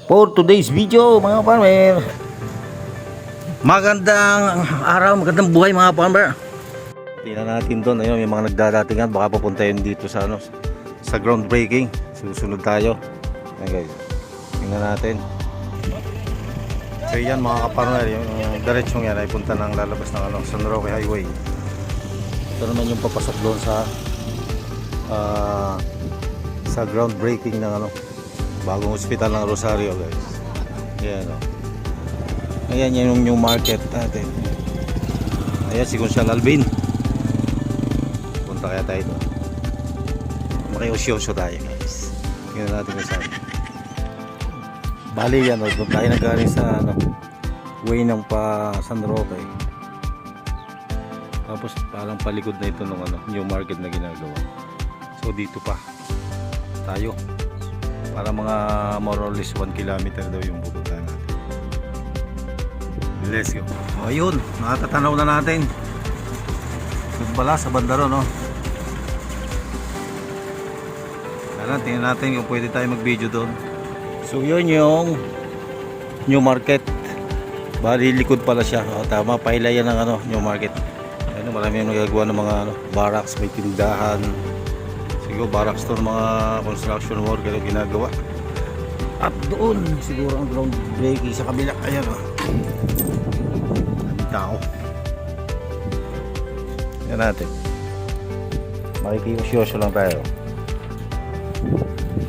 For today's video mga farmer, magandang araw, magandang buhay mga farmer. Tingnan natin doon, ayun, may mga nagdadatingan, baka papunta yun dito sa sa groundbreaking. Susunod tayo. Ayan guys, tingnan natin. So yan mga kapartner, yung diretsong yan ay punta ng lalabas ng San Roque Highway. Ito naman yung papasok doon sa groundbreaking ng bagong hospital ng Rosario guys. Ayan o. Ayan yung new market natin. Ayan si Consial Alvin. Punta kaya tayo doon. Makiusyoso tayo guys. Tingnan natin kung saan. Bali yan o. Doon tayo nagkaring sa way ng pa San Roque. Tapos parang palikod na ito ng new market na ginagawa. So dito pa tayo. Para mga more or less 1 kilometer daw yung pupuntahan natin. Let's go. O ayun, nakatatanaw na natin. Doon pala sa bandaro, no? Tingnan natin kung pwede tayo mag video doon. So yun yung new market. Bali likod pala siya. O, tama, pailayan ng new market. Ayun, marami yung nagagawa ng mga barracks, may tindahan. Siguro barracks to, mga construction worker yung ginagawa. At doon siguro ang groundbreaking sa kabila. Ayan o. Daming tao. Yan natin. Makikiyosyoso lang tayo.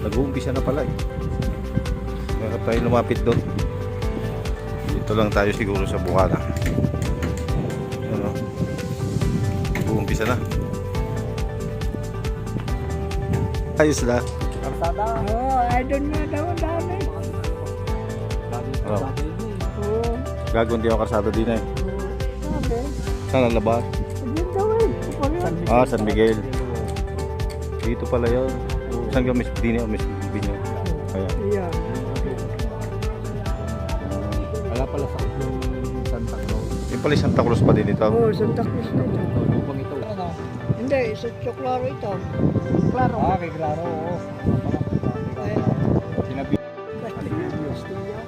Nag-uumpisa na pala eh. Meron tayo lumapit doon. Dito lang tayo siguro sa Bukana. Ano? Nag-uumpisa na. Ayos na. Karsada. Oo, ay doon nga daw dami. Oh. Oo. Gagawin din ako karsada din eh. Okay. Saan ang labar? Doon daw eh. Ah, San Miguel. Dito pala yun. Saan ka Miss Dini o Miss Bini? Kaya. Iya. Wala pala sa Santa Cruz. Yung pala Santa Cruz pa din ito. Oo, Santa Cruz na ito. Lupang ito. Hindi, sa Choklaro ito. Claro. Ah, kay Claro. Oo. Sinabi. Castilla.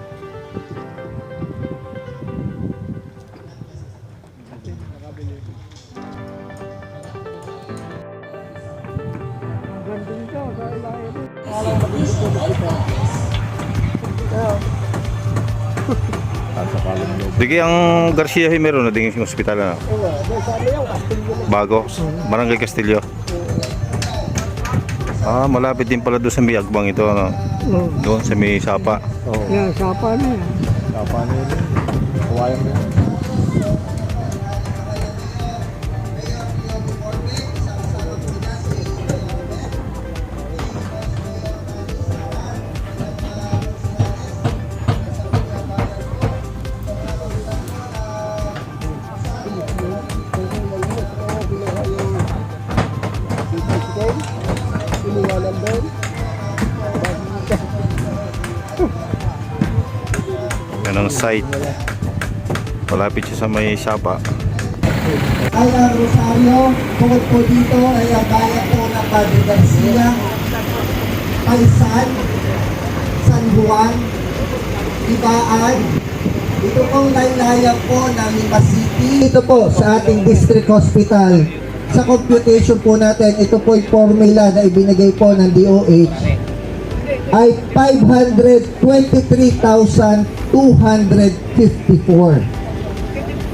Ang ganda nito, sa ilalim. Digi ang Garcia Himero na dingin yung ospital na. Oo, sa ilalim, Castilla. Bago, Barangay Castillo. Ah, malapit din pala doon sa may Agbang ito, ano? Doon sa may Sapa. Oo. Yan, sapa na yan. Kapan yun. Kawayan mo. Yan ang site. Malapit siya sa may Sapa. Ay ang Rosario, bukod po dito ay ang bayan po ng Padre Garcia, Paisan, San Juan, Ibaan. Ito pong laylayan po ng Lipa City. Ito po sa ating district hospital. Sa computation po natin, ito po yung formula na ibinigay po ng DOH ay 523,254.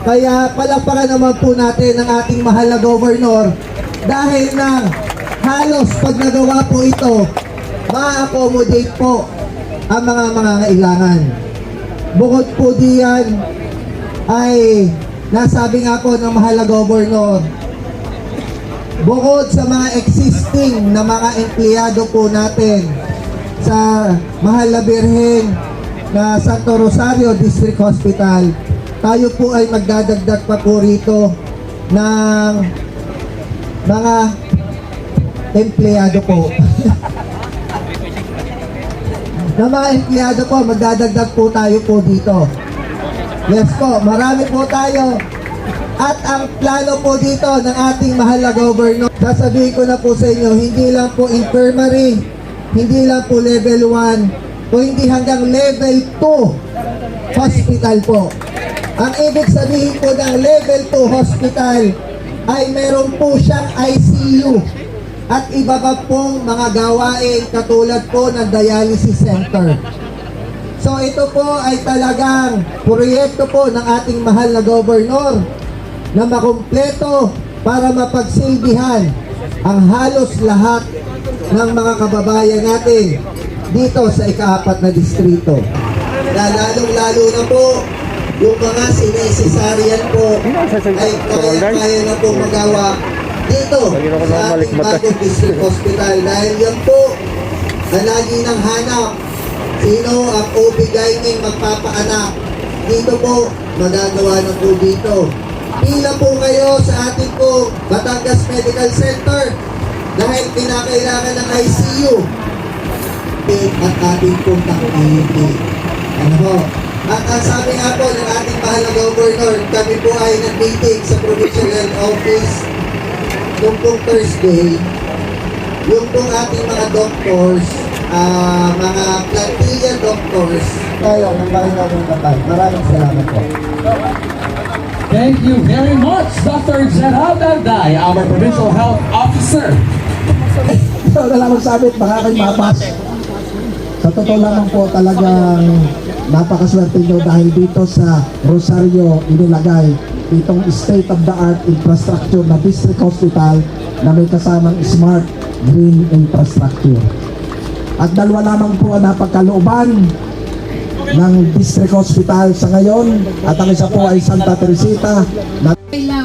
Kaya palakpakan naman po natin ang ating mahal na governor dahil na halos pag nagawa po ito, ma-accommodate po ang mga mangangailangan. Bukod po diyan ay nasabi nga po ng mahal na governor, bukod sa mga existing na mga empleyado po natin sa Mahal na Birhen na Santo Rosario District Hospital, tayo po ay magdadagdag pa po rito ng mga empleyado po. Na mga empleyado po, magdadagdag po tayo po dito. Yes po, marami po tayo. At ang plano po dito ng ating mahal na governor, sasabihin ko na po sa inyo, hindi lang po infirmary, hindi lang po level 1, kung hindi hanggang level 2 hospital po. Ang ibig sabihin po ng level 2 hospital ay meron po siyang ICU at iba pa pong mga gawain katulad po ng dialysis center. So ito po ay talagang proyekto po ng ating mahal na gobernador na makumpleto para mapagsilbihan ang halos lahat ng mga kababayan natin dito sa ika-4 na distrito. Lalong-lalo na po yung mga sinesesaryan po ay kaya na po magawa dito sa ating bagong district hospital dahil yan po na lagi nang hanap sino ang OB-GYN magpapaanak. Dito po magagawa na po dito. Pila po kayo sa ating po Batangas Medical Center dahil pinakailangan ng ICU at ating pong takipin. Ano po? At ang sabi nga po ng ating mahal na Governor, kami po ay nag-meeting sa Provincial Health Office noong pong Thursday. Yung pong ating mga doctors, mga plantilla doctors, tayo ng Panginoon ng Kapal. Maraming salamat po. Thank you very much, Dr. Gerald Arday, our Provincial Health Officer. Ito na lang magsabi at baka kayo mapas. Sa totoo lamang po talagang napakaswerte nyo dahil dito sa Rosario inilagay itong state-of-the-art infrastructure na district hospital na may kasamang smart green infrastructure. At dalawa lamang po ang napagkalooban ng district hospital sa ngayon at ang isa po ay Santa Teresita na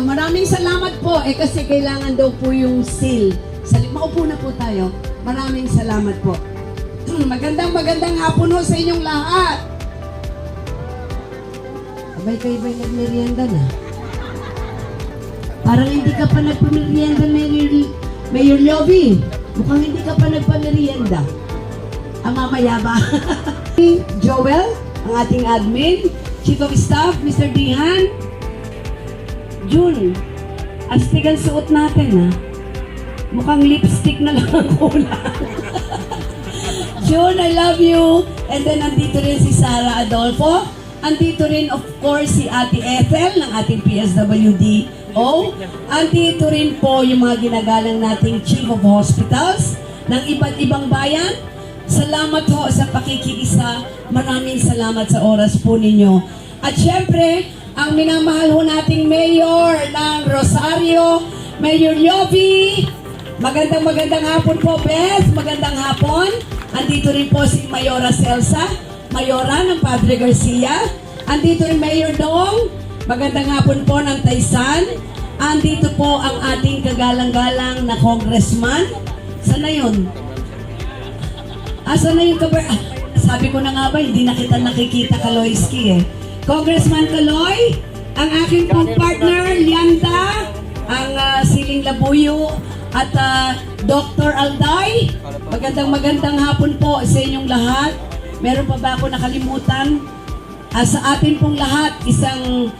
Maraming salamat po kasi kailangan daw po yung seal. Maupo na po tayo. Maraming salamat po. Magandang hapon ho sa inyong lahat. Abay kayo ba'y nagmerienda na? Parang hindi ka pa nagpamerienda, Mayor Lobby. Mukhang hindi ka pa nagpamerienda. Mamaya ba? Joel, ang ating admin, Chief of Staff, Mr. Dihan, June, astig ang suot natin ha. Mukhang lipstick na lang ang kulang. June, I love you. And then nandito rin si Sarah Adolfo. Andito rin of course si Ate Ethel ng ating PSWDO. Andito rin po yung mga ginagalang nating Chief of Hospitals ng iba't ibang bayan. Salamat ho sa pakikiisa. Maraming salamat sa oras po ninyo. At syempre, ang minamahal ho nating Mayor ng Rosario, Mayor Yobi. Magandang hapon po, Beth. Magandang hapon. Andito rin po si Mayora Celsa, Mayora ng Padre Garcia. Andito rin Mayor Dong. Magandang hapon po ng Taysan. Andito po ang ating kagalang-galang na congressman. Sana yun? Asa na yung sabi ko na nga ba, hindi na kita nakikita Kaloyski eh. Congressman Kaloy, ang aking pong partner, Lianda, ang Siling Labuyo, at Dr. Alday. Magandang hapon po sa inyong lahat. Meron pa ba ako nakalimutan? Sa atin pong lahat, isang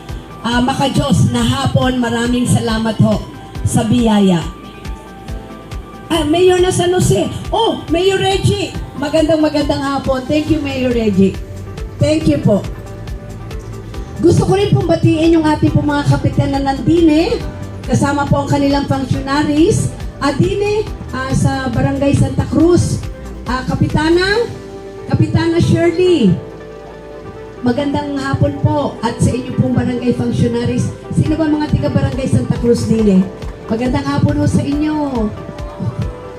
makajos na hapon. Maraming salamat ho sa biyaya. Mayor na San Jose. Oh, Mayor Reggie. Magandang hapon. Thank you, Mayor Reggie. Thank you po. Gusto ko rin pong batiin yung ating pong mga kapitan na nandine. Kasama po ang kanilang functionaries. Adine sa Barangay Santa Cruz. Kapitana Shirley. Magandang hapon po. At sa inyo pong barangay functionaries. Sino ba mga tiga Barangay Santa Cruz din eh? Magandang hapon po sa inyo.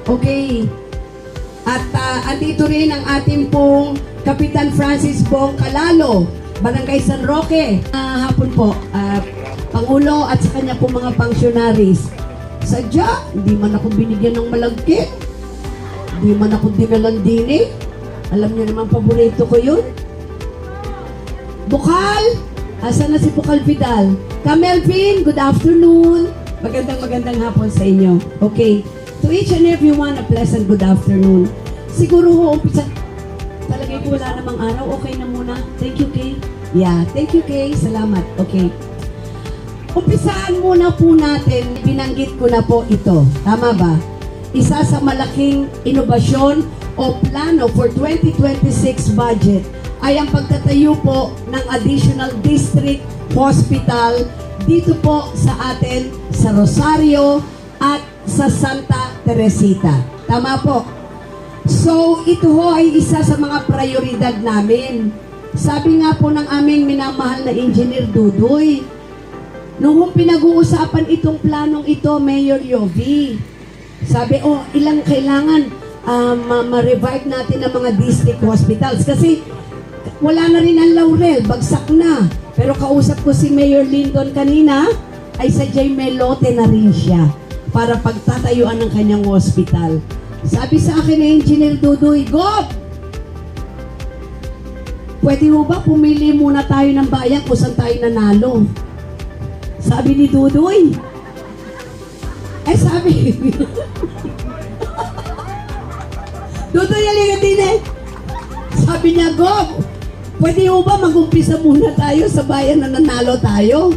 Okay. At andito rin ang ating pong Kapitan Francis Bong Calalo, Barangay San Roque. Hapon po, Pangulo at sa kanya pong mga functionaries. Sadya, hindi man ako binigyan ng malagkit. Hindi man ako dinalang dini. Alam niyo naman, paborito ko yun. Bukal, asan na si Bukal Vidal? Kamelvin, good afternoon. Magandang hapon sa inyo. Okay. To each and everyone, a pleasant good afternoon. Siguro ho, umpisa, talagay ko wala namang araw, okay na muna. Thank you, Kay. Yeah, thank you, Kay. Salamat. Okay. Umpisaan muna po natin, binanggit ko na po ito. Tama ba? Isa sa malaking inobasyon o plano for 2026 budget ay ang pagtatayo po ng additional district hospital dito po sa atin sa Rosario at sa Santa Teresita. Tama po. So, ito ho ay isa sa mga prioridad namin. Sabi nga po ng aming minamahal na Engineer Dudoy, noong pinag-uusapan itong planong ito, Mayor Yovi, sabi, ilang kailangan ma-revive natin ang mga district hospitals kasi wala na rin ang Laurel, bagsak na. Pero kausap ko si Mayor Lyndon kanina, ay sadya'y may lote na rin siya para pagtatayuan ng kanyang hospital. Sabi sa akin ni Engineer Dudoy, Gob! Pwede mo ba pumili muna tayo ng bayan kung saan tayo nanalo? Sabi ni Dudoy. Sabi. Dudoy, halika din eh. Sabi niya, Gob, pwede mo ba mag-umpisa muna tayo sa bayan na nanalo tayo?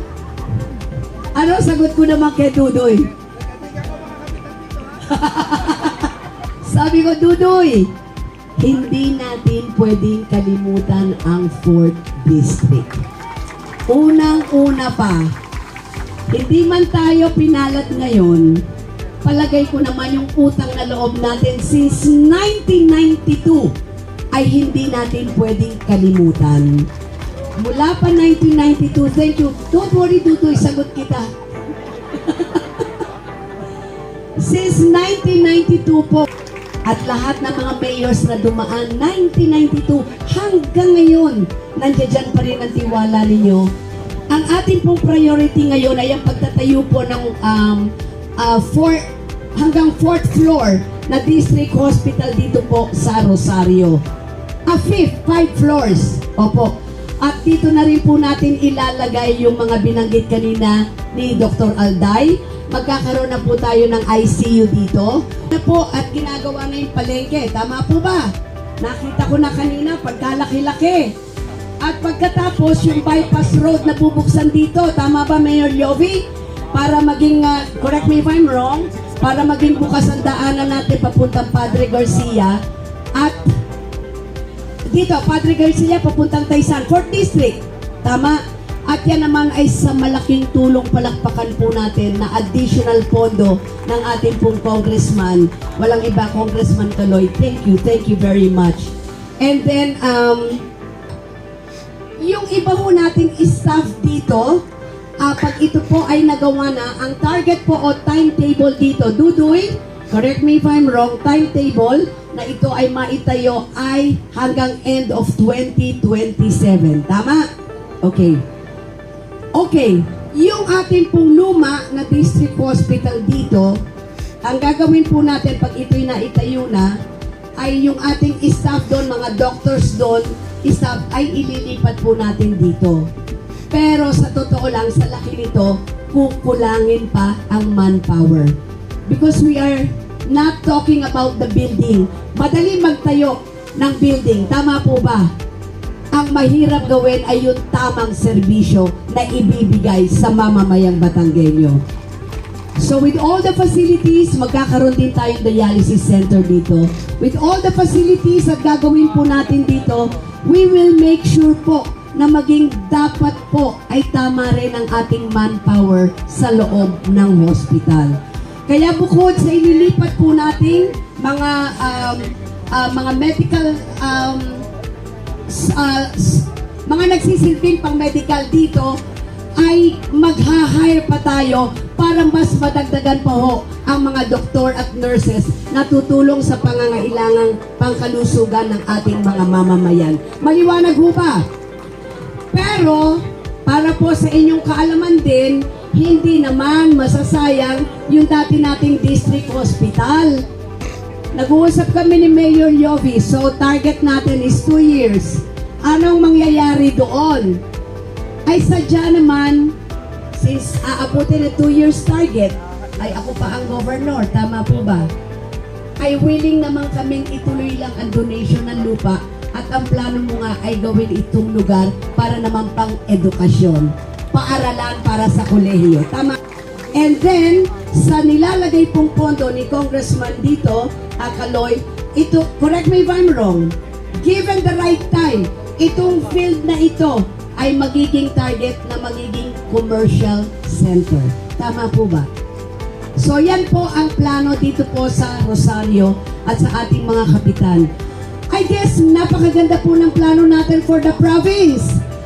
Ano sagot ko naman kay Dudoy? Sabi ko, Dudoy, hindi natin pwedeng kalimutan ang 4th District. Unang-una pa, hindi man tayo pinalat ngayon, palagay ko naman yung utang na loob natin since 1992 ay hindi natin pwedeng kalimutan. Mula pa 1992, thank you. Don't worry, Dudoy, sagot kita. Since 1992 po, at lahat ng mga mayors na dumaan, 1992 hanggang ngayon, nandiyan pa rin ang tiwala ninyo. Ang ating pong priority ngayon ay ang pagtatayo po ng hanggang 4th floor na district hospital dito po sa Rosario. 5 floors. Opo. At dito na rin po natin ilalagay yung mga binanggit kanina ni Dr. Alday. Magkakaroon na po tayo ng ICU dito. Na po at ginagawa na yung palengke. Tama po ba? Nakita ko na kanina pagkalaki-laki. At pagkatapos yung bypass road na bubuksan dito. Tama ba, Mayor Yovi? Para maging, correct me if I'm wrong, para maging bukas ang daanan natin papuntang Padre Garcia. At dito, Padre Garcia papuntang Taysan, 4th District. Tama? At yan naman ay sa malaking tulong palakpakan po natin na additional pondo ng ating pong congressman. Walang iba, Congressman Caloy. Thank you very much. And then, yung iba po nating staff dito, pag ito po ay nagawa na, ang target po o timetable dito, Dudoy, correct me if I'm wrong, timetable na ito ay maitayo ay hanggang end of 2027. Tama? Okay. Okay, yung ating pong luma na district hospital dito, ang gagawin po natin pag ito'y naitayo na, ay yung ating staff doon, mga doctors doon, staff ay ililipat po natin dito. Pero sa totoo lang, sa laki nito, kukulangin pa ang manpower. Because we are not talking about the building. Madali magtayo ng building, tama po ba? Ang mahirap gawin ay yung tamang serbisyo na ibibigay sa mamamayang Batanggenyo. So with all the facilities, magkakaroon din tayong dialysis center dito. With all the facilities at gagawin po natin dito, we will make sure po na maging dapat po ay tama rin ang ating manpower sa loob ng hospital. Kaya bukod sa ililipat po natin mga medical mga nagsisilbing pang medical dito, ay mag-hire pa tayo para mas madagdagan pa ho ang mga doktor at nurses na tutulong sa pangangailangang pangkalusugan ng ating mga mamamayan. Maliwanag ho ba? Pero, para po sa inyong kaalaman din, hindi naman masasayang yung dati nating district hospital. Nag-uusap kami ni Mayor Yovi, so target natin is 2 years. Anong mangyayari doon? Ay sadya naman, since aabutin na 2 years target, ay ako pa ang governor, tama po ba? Ay willing naman kaming ituloy lang ang donation ng lupa at ang plano mo nga ay gawin itong lugar para naman pang edukasyon, paaralan para sa kolehiyo, tama? And then, sa nilalagay pong pondo ni Congressman dito, Kaloy, ito, correct me if I'm wrong, given the right time, itong field na ito ay magiging target na magiging commercial center. Tama po ba? So yan po ang plano dito po sa Rosario at sa ating mga kapitan. I guess napakaganda po ng plano natin for the province.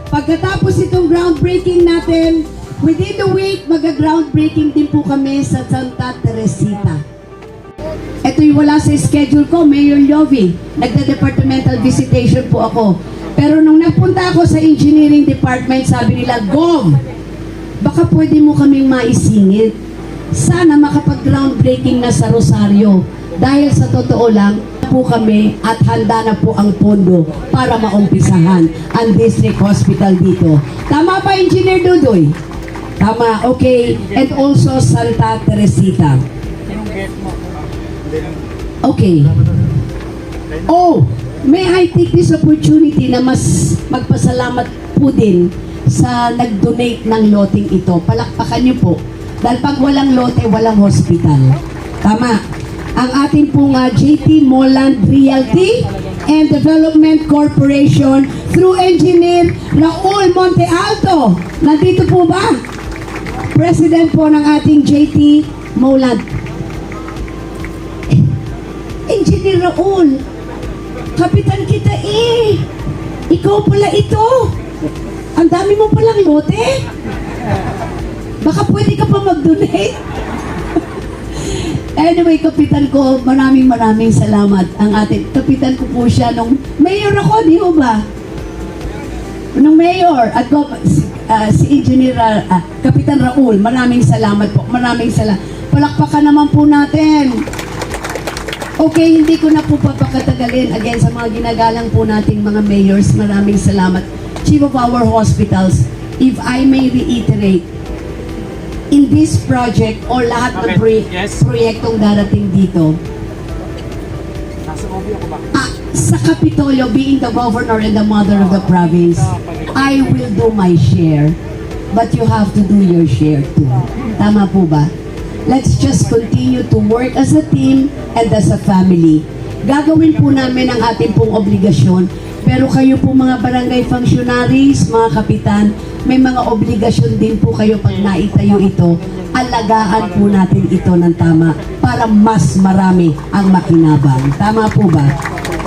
Pagkatapos itong groundbreaking natin, within the week, mag-groundbreaking din po kami sa Santa Teresita. Ito'y wala sa schedule ko, Mayor Yovi. Nagda-departmental visitation po ako. Pero nung napunta ako sa engineering department, sabi nila, Gov, baka pwede mo kaming maisingit. Sana makapag-groundbreaking na sa Rosario. Dahil sa totoo lang, po kami at handa na po ang pondo para maumpisahan ang district hospital dito. Tama ba, Engineer Dudoy? Tama, okay. And also Santa Teresita. Okay. Oh, may I take this opportunity na mas magpasalamat po din sa nag-donate ng loteng ito. Palakpakan niyo po. Dahil pag walang lote, walang hospital. Tama. Ang ating pong JT Moland Realty and Development Corporation through Engineer Raul Monte Alto. Nandito po ba? President po ng ating JT Moland. Engineer Raul, kapitan kita eh. Ikaw pala ito. Ang dami mo palang lote. Baka pwede ka pa mag-donate. Anyway, kapitan ko, maraming salamat. Ang ating kapitan ko po siya nung mayor ako, di ho ba? Nung mayor at si Engineer Kapitan Raul, maraming salamat po. Maraming salamat. Palakpakan naman po natin. Okay, hindi ko na po papakatagalin again sa mga ginagalang po nating mga mayors. Maraming salamat. Chief of our hospitals, if I may reiterate, in this project or lahat ng proyektong darating dito, sa Kapitolyo, being the governor and the mother of the province, I will do my share, but you have to do your share too. Tama po ba? Let's just continue to work as a team and as a family. Gagawin po namin ang ating pong obligasyon, pero kayo po mga barangay functionaries, mga kapitan, may mga obligasyon din po kayo pag naitayo ito. Alagaan po natin ito ng tama para mas marami ang makinabang. Tama po ba?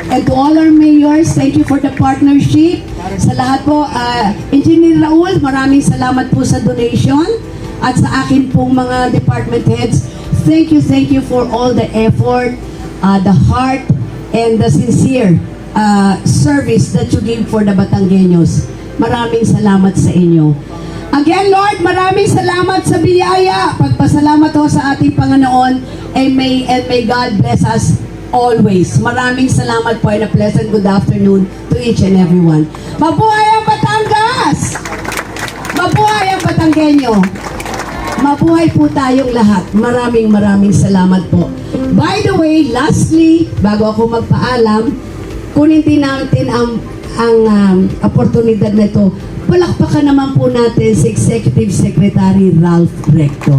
And to all our mayors, thank you for the partnership. Sa lahat po, Engineer Raul, maraming salamat po sa donation. At sa akin pong mga department heads, thank you for all the effort, the heart, and the sincere service that you give for the Batanggenyos. Maraming salamat sa inyo. Again, Lord, maraming salamat sa biyaya. Pagpasalamat ho sa ating Panginoon, and may God bless us always. Maraming salamat po and a pleasant good afternoon to each and everyone. Mabuhay ang Batangas! Mabuhay ang Batanggenyo! Mabuhay po tayong lahat. Maraming salamat po. By the way, lastly, bago ako magpaalam, kunin din natin ang oportunidad na ito. Palakpakan naman po natin si Executive Secretary Ralph Recto.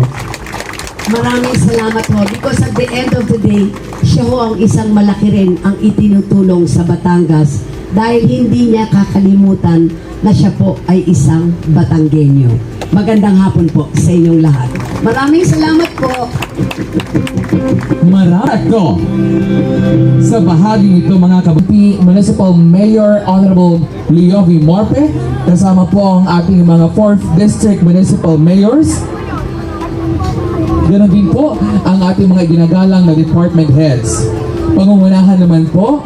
Maraming salamat po because at the end of the day, siya ho ang isang malaki rin ang itinutulong sa Batangas dahil hindi niya kakalimutan na siya po ay isang Batanggenyo. Magandang hapon po sa inyong lahat. Maraming salamat po. Maratko sa bahagi nito mga kabuti, Municipal Mayor Honorable Leovi Morpe, kasama po ang ating mga 4th District Municipal Mayors. Ganon din po ang ating mga ginagalang na department heads. Pangungunahan naman po,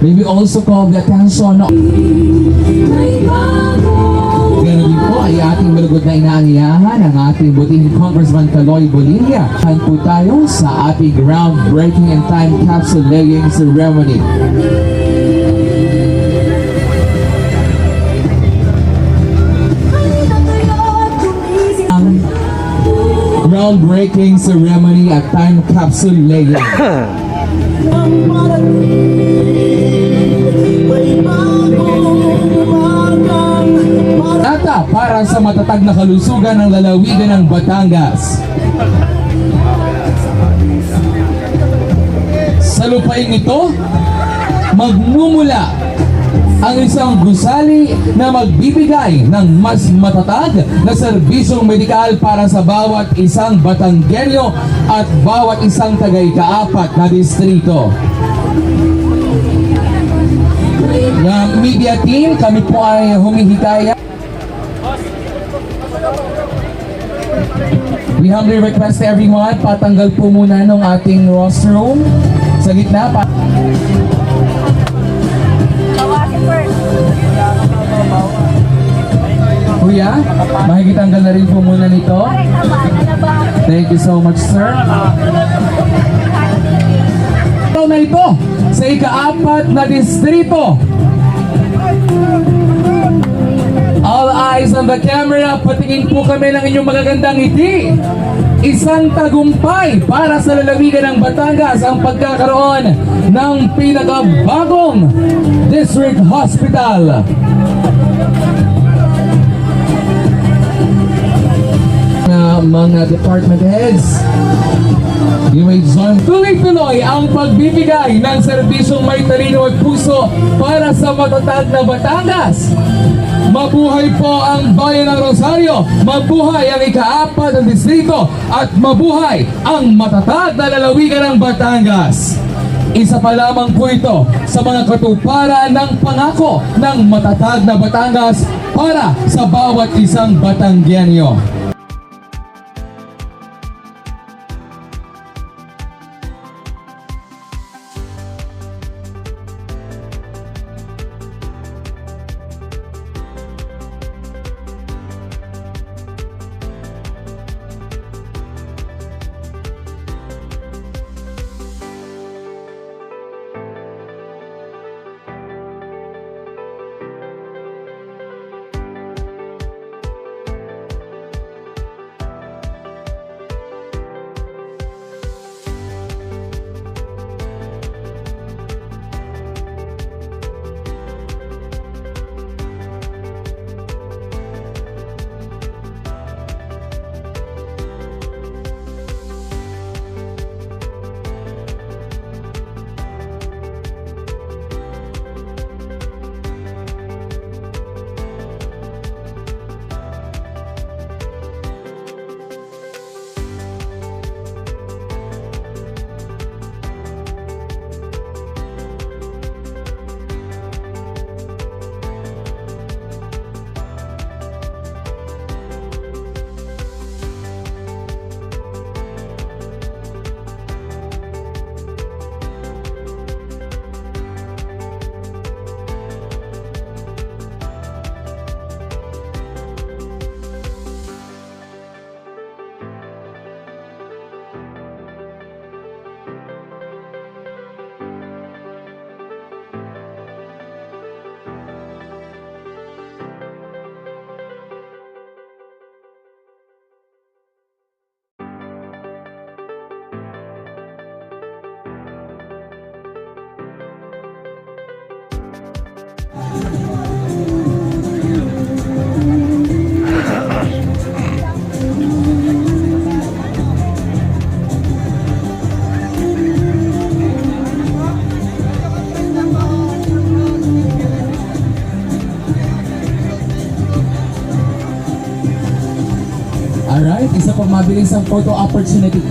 maybe also call the attention. Ganon din po ay ating malugod na inaanyayahan ang ating butihing Congressman Caloy Bolilla. Han po tayo sa ating groundbreaking and time capsule laying ceremony. Ang groundbreaking ceremony at time capsule laying. Data para sa matatag na kalusugan ng lalawigan ng Batangas. Sa lupain ito, magmumula ang isang gusali na magbibigay ng mas matatag na serbisyong medikal para sa bawat isang Batanggenyo at bawat isang tagay-kaapat na distrito. Ng media team, kami po ay humihikaya. We humbly request everyone, patanggal po muna ng ating rostrum sa gitna. Kuya, makikitanggal na rin po muna nito. Thank you so much, sir. Na ito sa ika-4 na distrito. All eyes on the camera, patingin po kami ng inyong magagandang ngiti. Isang tagumpay para sa lalawigan ng Batangas ang pagkakaroon ng pinakabagong district hospital. Mga department heads, you may join. Tuloy-tuloy ang pagbibigay ng serbisyong may talino at puso para sa matatag na Batangas. Mabuhay po ang bayan ng Rosario, mabuhay ang ika-4 ng distrito, at mabuhay ang matatag na lalawigan ng Batangas. Isa pa lamang po ito sa mga katuparan ng pangako ng matatag na Batangas para sa bawat isang Batanggenyo. Alright, isa pang mabilis ang photo opportunity.